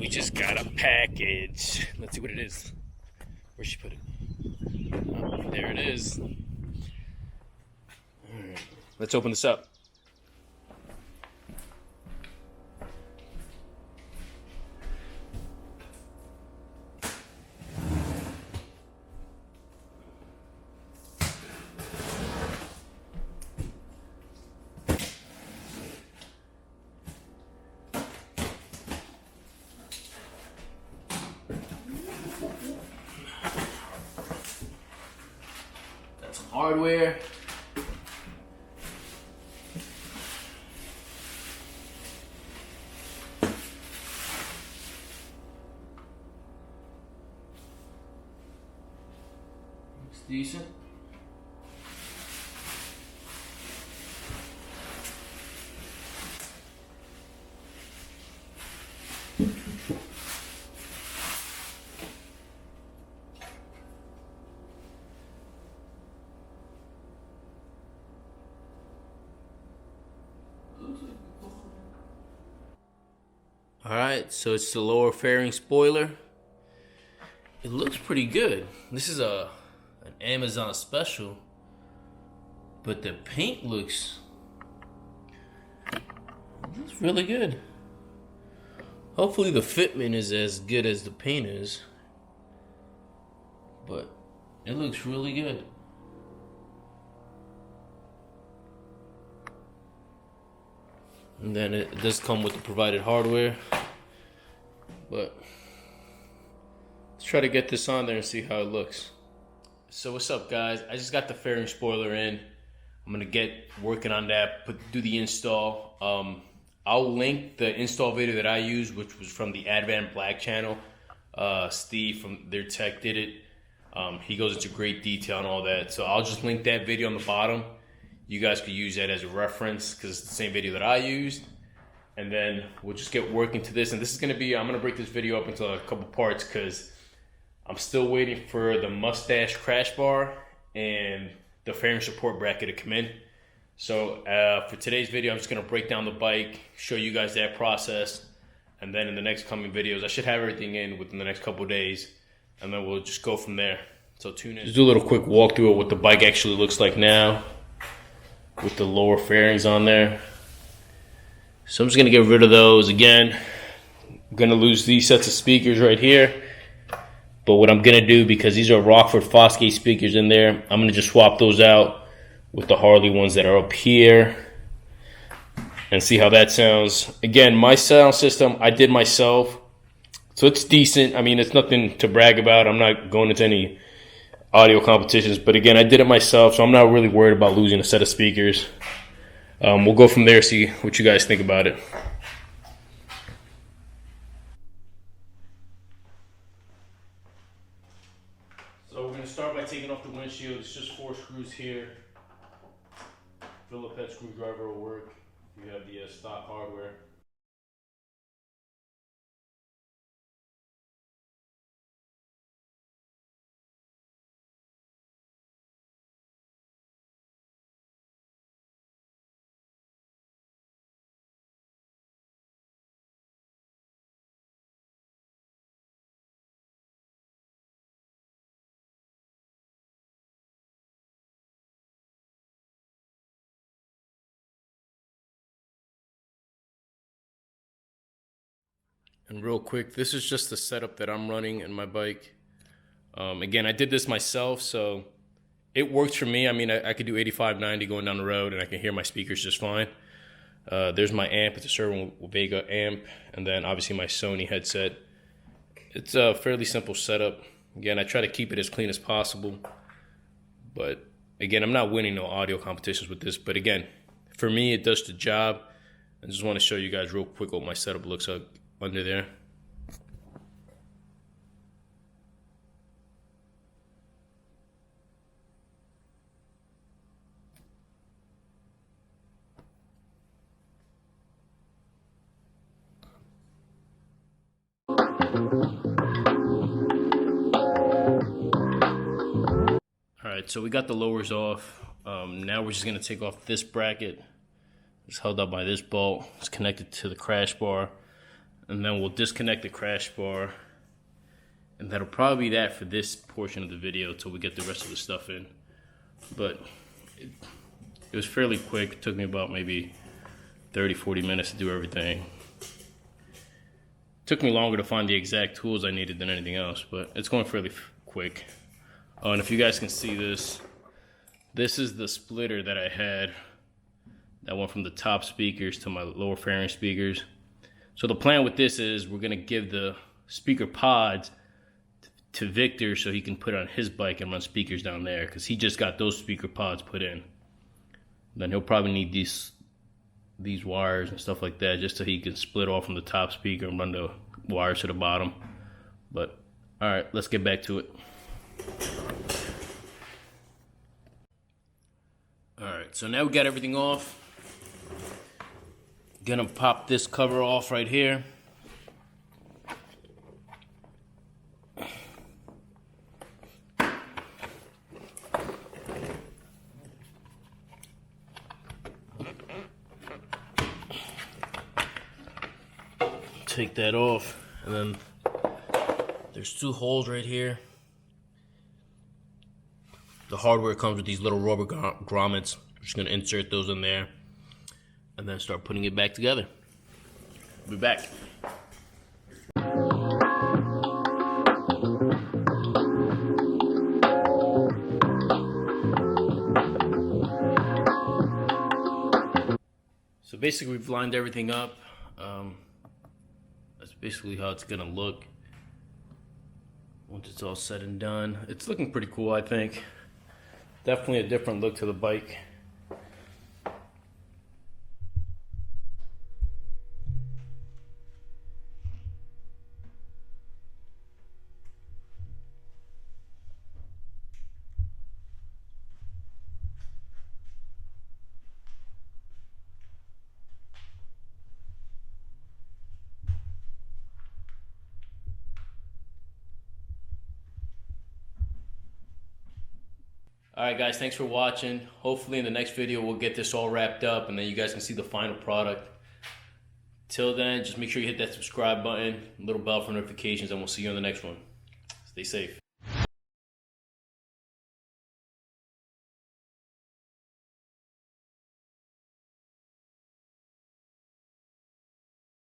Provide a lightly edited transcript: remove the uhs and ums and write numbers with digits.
we just got a package. Let's see what it is. Where'd she put it? Oh, there it is. All right, let's open this up. That's some hardware. Looks decent. Alright, so it's the lower fairing spoiler. It looks pretty good. This is an Amazon special, but the paint looks really good. Hopefully the fitment is as good as the paint is, but it looks really good. And then it does come with the provided hardware, but let's try to get this on there and see how it looks. So what's up, guys? I just got the fairing spoiler in. I'm gonna get working on that, do the install. I'll link the install video that I used, which was from the Advan Black channel. Steve from their tech did it. He goes into great detail and all that. So I'll just link that video on the bottom. You guys could use that as a reference because it's the same video that I used. And then we'll just get working to this. And this is gonna be, I'm gonna break this video up into a couple parts because I'm still waiting for the mustache crash bar and the fairing support bracket to come in. So for today's video, I'm just gonna break down the bike, show you guys that process. And then in the next coming videos, I should have everything in within the next couple of days. And then we'll just go from there. So tune in. Just do a little quick walkthrough of what the bike actually looks like now, with the lower fairings on there. So I'm just gonna get rid of those. Again, I'm gonna lose these sets of speakers right here. But what I'm gonna do, because these are Rockford Fosgate speakers in there, I'm gonna just swap those out with the Harley ones that are up here and see how that sounds. Again, my sound system, I did myself. So it's decent. I mean, it's nothing to brag about. I'm not going into any audio competitions, but again, I did it myself, so I'm not really worried about losing a set of speakers. We'll go from there, see what you guys think about it. So we're going to start by taking off the windshield. It's just 4 screws here. Phillips head screwdriver will work if you have the stock hardware. And real quick, this is just the setup that I'm running in my bike. Again, I did this myself, so it works for me. I mean, I could do 85, 90 going down the road, and I can hear my speakers just fine. There's my amp. It's a Servo Vega amp, and then obviously my Sony headset. It's a fairly simple setup. Again, I try to keep it as clean as possible. But again, I'm not winning no audio competitions with this. But again, for me, it does the job. I just want to show you guys real quick what my setup looks like under there. Alright, so we got the lowers off. Now we're just going to take off this bracket. It's held up by this bolt. It's connected to the crash bar. and then we'll disconnect the crash bar, and that'll probably be that for this portion of the video until we get the rest of the stuff in. But it was fairly quick. It took me about maybe 30-40 minutes to do everything. Took me longer to find the exact tools I needed than anything else, but it's going fairly quick. Oh, and if you guys can see this, this is the splitter that I had that went from the top speakers to my lower fairing speakers. So the plan with this is we're gonna give the speaker pods to Victor so he can put it on his bike and run speakers down there, because he just got those speaker pods put in. Then he'll probably need these wires and stuff like that just so he can split off from the top speaker and run the wires to the bottom. But all right, let's get back to it. All right, so now we got everything off. Gonna pop this cover off right here. Take that off, and then there's two holes right here. The hardware comes with these little rubber grommets. We're just gonna insert those in there and then start putting it back together. We'll be back. So basically we've lined everything up. That's basically how it's gonna look once it's all said and done. It's looking pretty cool, I think. Definitely a different look to the bike. Alright guys, thanks for watching. Hopefully in the next video we'll get this all wrapped up and then you guys can see the final product. Till then, just make sure you hit that subscribe button, little bell for notifications, and we'll see you on the next one. Stay safe.